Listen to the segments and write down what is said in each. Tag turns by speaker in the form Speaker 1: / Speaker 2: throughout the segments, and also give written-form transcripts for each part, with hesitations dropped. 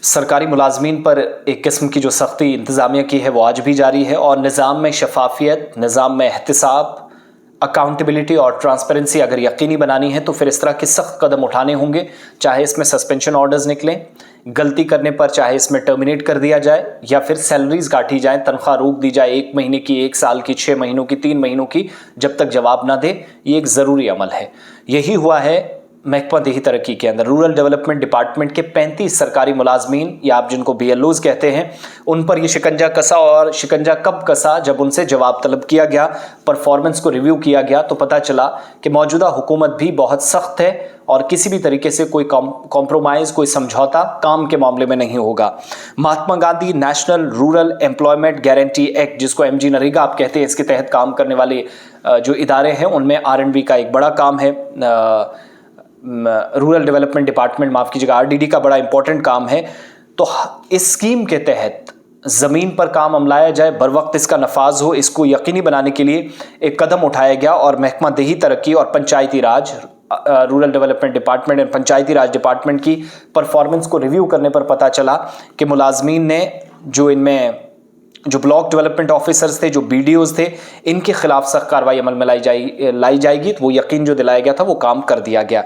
Speaker 1: सरकारी मुलाजमीन पर एक किस्म की जो सख्ती इंतज़ामिया की है वो आज भी जारी है और निज़ाम में शफाफियत, निज़ाम में एहतिसाब, अकाउंटेबिलिटी और ट्रांसपेरेंसी अगर यकीनी बनानी है तो फिर इस तरह के सख्त कदम उठाने होंगे। चाहे इसमें सस्पेंशन ऑर्डर्स निकलें, गलती करने पर चाहे इसमें टर्मिनेट कर दिया जाए या फिर सैलरीज काटी जाए, तनख्वाह रोक दी जाए 1 महीने की, 1 साल की, 6 महीनों की, 3 महीनों की, जब तक जवाब ना दे। ये एक ज़रूरी अमल है। यही हुआ है महकमा देही तरक्की के अंदर। रूरल डेवलपमेंट डिपार्टमेंट के 35 सरकारी मुलाजमीन या आप जिनको BLOs कहते हैं, उन पर यह शिकंजा कसा। और शिकंजा कब कसा? जब उनसे जवाब तलब किया गया, परफॉर्मेंस को रिव्यू किया गया तो पता चला कि मौजूदा हुकूमत भी बहुत सख्त है और किसी भी तरीके से कोई कॉम्प्रोमाइज़, कोई समझौता काम के मामले में नहीं होगा। Mahatma Gandhi national rural employment guarantee act, जिसको MG नरेगा आप कहते हैं, इसके तहत काम करने वाले जो इदारे हैं उनमें R&B का एक बड़ा काम है। रूरल डेवलपमेंट डिपार्टमेंट, माफ़ कीजिएगा, RDD का बड़ा इंपॉर्टेंट काम है। तो इस स्कीम के तहत ज़मीन पर काम अमलाया जाए, बर वक्त इसका नफाज हो, इसको यकीनी बनाने के लिए एक कदम उठाया गया और महकमा देही तरक्की और Panchayati Raj, rural development department and Panchayati Raj department की परफॉर्मेंस को रिव्यू करने पर पता चला कि मुलाजमीन ने जो ब्लॉक डेवलपमेंट ऑफिसर्स थे, जो BDOs थे, इनके खिलाफ सख्त कार्रवाई अमल में लाई जाएगी। तो वो यकीन जो दिलाया गया था वो काम कर दिया गया।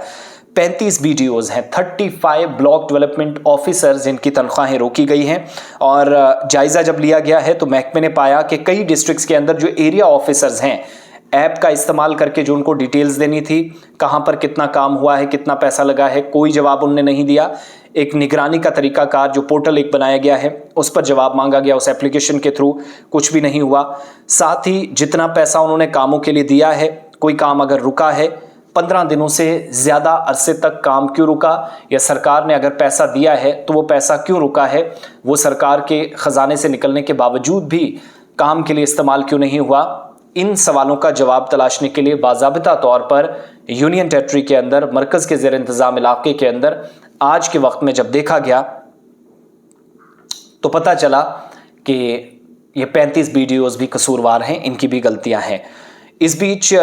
Speaker 1: 35 BDOs हैं, 35 ब्लॉक डेवलपमेंट ऑफिसर्स जिनकी तनख्वाहें रोकी गई हैं। और जायज़ा जब लिया गया है तो महकमे ने पाया कि कई डिस्ट्रिक्ट्स के अंदर जो एरिया ऑफिसर्स हैं, ऐप का इस्तेमाल करके जो उनको डिटेल्स देनी थी, कहाँ पर कितना काम हुआ है, कितना पैसा लगा है, कोई जवाब उनने नहीं दिया। एक निगरानी का तरीकाकार जो पोर्टल एक बनाया गया है उस पर जवाब मांगा गया, उस एप्लीकेशन के थ्रू कुछ भी नहीं हुआ। साथ ही जितना पैसा उन्होंने कामों के लिए दिया है, कोई काम अगर रुका है 15 दिनों से ज़्यादा अरसे तक, काम क्यों रुका, या सरकार ने अगर पैसा दिया है तो वो पैसा क्यों रुका है, वो सरकार के ख़जाने से निकलने के बावजूद भी काम के लिए इस्तेमाल क्यों नहीं हुआ। इन सवालों का जवाब तलाशने के लिए बाज़ाबिता तौर पर यूनियन टेरिटरी के अंदर, मरकज़ के ज़ेर इंतज़ाम इलाके के अंदर आज के वक्त में जब देखा गया तो पता चला कि ये 35 BDOs भी कसूरवार हैं, इनकी भी गलतियां हैं। इस बीच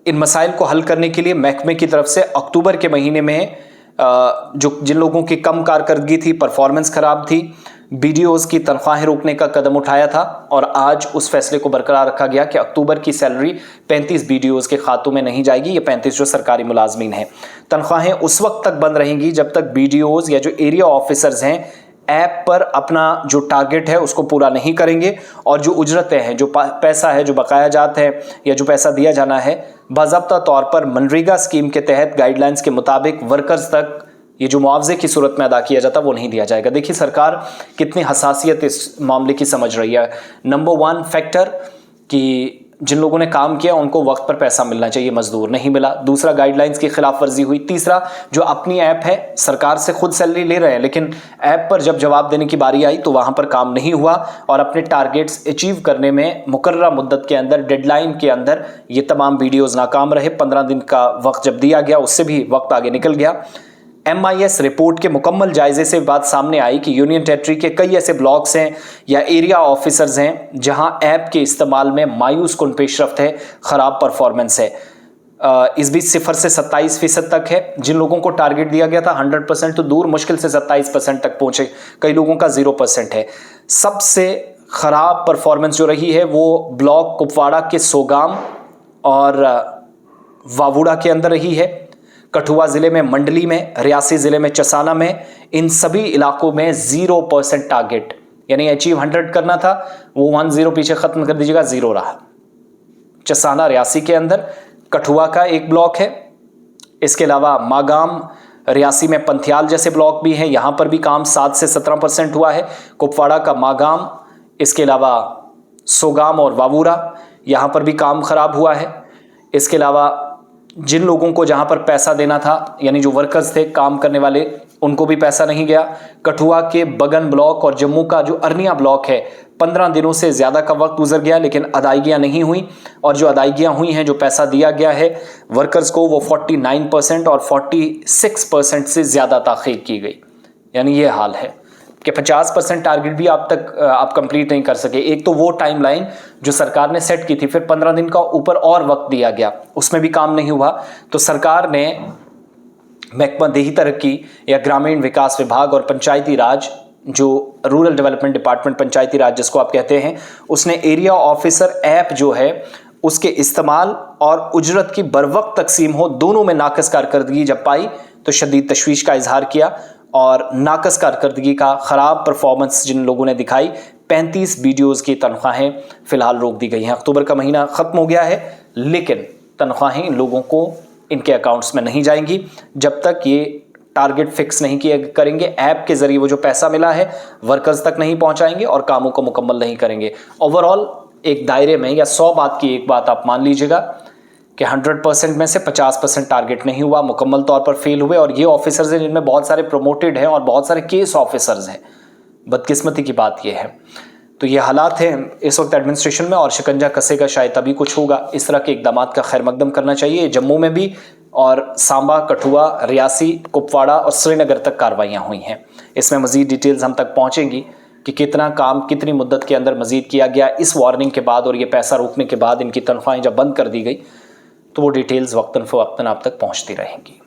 Speaker 1: इन मसाइल को हल करने के लिए महकमे की तरफ से अक्टूबर के महीने में जिन लोगों की कम कारकर्दगी थी, परफॉर्मेंस खराब थी, BDOs की तनख्वाहें रोकने का कदम उठाया था और आज उस फैसले को बरकरार रखा गया कि अक्टूबर की सैलरी 35 BDOs के खातों में नहीं जाएगी। ये 35 जो सरकारी मुलाजमीन हैं, तनख्वाहें उस वक्त तक बंद रहेंगी जब तक BDOs या जो एरिया ऑफिसर्स हैं ऐप पर अपना जो टारगेट है उसको पूरा नहीं करेंगे और जो उजरतें हैं, जो पैसा है, जो बकाया जात है या जो पैसा दिया जाना है, बाज़ाब्ता तौर पर मनरेगा स्कीम के तहत गाइडलाइंस के मुताबिक वर्कर्स तक ये जो मुआवजे की सूरत में अदा किया जाता वो नहीं दिया जाएगा। देखिए सरकार कितनी हसासियत इस मामले की समझ रही है। नंबर 1 फैक्टर कि जिन लोगों ने काम किया उनको वक्त पर पैसा मिलना चाहिए, मजदूर नहीं मिला। दूसरा, गाइडलाइंस की खिलाफ वर्जी हुई। तीसरा, जो अपनी ऐप है, सरकार से खुद सैलरी ले रहे हैं लेकिन ऐप पर जब जवाब देने की बारी आई तो वहां पर काम नहीं हुआ और अपने टारगेट्स अचीव करने में मुकर्ररा मुद्दत के अंदर, डेडलाइन के अंदर ये तमाम BDOs नाकाम रहे। 15 दिन का वक्त जब दिया गया उससे भी वक्त आगे निकल गया। MIS रिपोर्ट के मुकम्मल जायजे से बात सामने आई कि यूनियन टेरिटरी के कई ऐसे ब्लॉक्स हैं या एरिया ऑफिसर्स हैं जहां ऐप के इस्तेमाल में मायूस कुन पेशरफ्त है, ख़राब परफॉर्मेंस है। इस बीच 0 से 27% तक है। जिन लोगों को टारगेट दिया गया था 100% तो दूर, मुश्किल से 27% तक पहुंचे, कई लोगों का 0% है। सबसे ख़राब परफॉर्मेंस जो रही है वो ब्लॉक कुपवाड़ा के सोगाम और वावुड़ा के अंदर रही है, कठुआ ज़िले में मंडली में, रियासी ज़िले में चसाना में। इन सभी इलाकों में 0% टारगेट, यानी अचीव 100 करना था वो 10 पीछे ख़त्म कर दीजिएगा, 0 रहा। चसाना रियासी के अंदर कठुआ का एक ब्लॉक है। इसके अलावा मागाम रियासी में पंथियाल जैसे ब्लॉक भी हैं, यहाँ पर भी काम 7 से 17% हुआ है। कुपवाड़ा का मागाम, इसके अलावा सोगाम और वावूरा, यहाँ पर भी काम ख़राब हुआ है। इसके अलावा जिन लोगों को जहां पर पैसा देना था, यानी जो वर्कर्स थे, काम करने वाले, उनको भी पैसा नहीं गया। कठुआ के बगन ब्लॉक और जम्मू का जो अरनिया ब्लॉक है, 15 दिनों से ज़्यादा का वक्त गुजर गया लेकिन अदायगियां नहीं हुई और जो अदायगियां हुई हैं, जो पैसा दिया गया है वर्कर्स को, वो 49% और 46% से ज़्यादा ताख़ीर की गई। यानी ये हाल है कि 50% टारगेट भी आप कंप्लीट नहीं कर सके। एक तो वो टाइमलाइन जो सरकार ने सेट की थी, फिर 15 दिन का ऊपर और वक्त दिया गया, उसमें भी काम नहीं हुआ। तो सरकार ने महकमा देही तरक्की या ग्रामीण विकास विभाग और पंचायती राज जो रूरल डेवलपमेंट डिपार्टमेंट, पंचायती राज जिसको आप कहते हैं, उसने एरिया ऑफिसर ऐप जो है उसके इस्तेमाल और उजरत की बरवक्त तकसीम हो, दोनों में नाकस कारकर्दगी जब पाई तो शदीद तशवीश का इजहार किया और नाकस कारकर्दगी का ख़राब परफॉर्मेंस जिन लोगों ने दिखाई, 35 वीडियोज़ की तनख्वाहें फ़िलहाल रोक दी गई हैं। अक्टूबर का महीना ख़त्म हो गया है, लेकिन तनख्वाहें इन लोगों को इनके अकाउंट्स में नहीं जाएंगी जब तक ये टारगेट फिक्स नहीं किए करेंगे। ऐप के ज़रिए वो जो पैसा मिला है वर्कर्स तक नहीं पहुंचाएंगे और कामों को मुकम्मल नहीं करेंगे। ओवरऑल एक दायरे में या 100 बात की एक बात आप मान लीजिएगा कि 100% में से 50% टारगेट नहीं हुआ, मुकम्मल तौर पर फेल हुए। और ये ऑफिसर्स हैं जिनमें बहुत सारे प्रमोटेड हैं और बहुत सारे केस ऑफिसर्स हैं। बदकिस्मती की बात यह है। तो ये हालात हैं इस वक्त एडमिनिस्ट्रेशन में और शिकंजा कसेगा शायद तभी कुछ होगा। इस तरह के इकदाम का खैर मकदम करना चाहिए। जम्मू में भी और सांबा, कठुआ, रियासी, कुपवाड़ा और श्रीनगर तक कार्रवाइयाँ हुई हैं। इसमें मज़ीद डिटेल्स हम तक पहुँचेंगी कि कितना काम कितनी मुद्दत के अंदर मज़ीद किया गया इस वार्निंग के बाद और ये पैसा रोकने के बाद। इनकी तनख्वाहें जब बंद कर दी गई तो वो डिटेल्स वक्तन फ़वक्तन आप तक पहुँचती रहेंगी।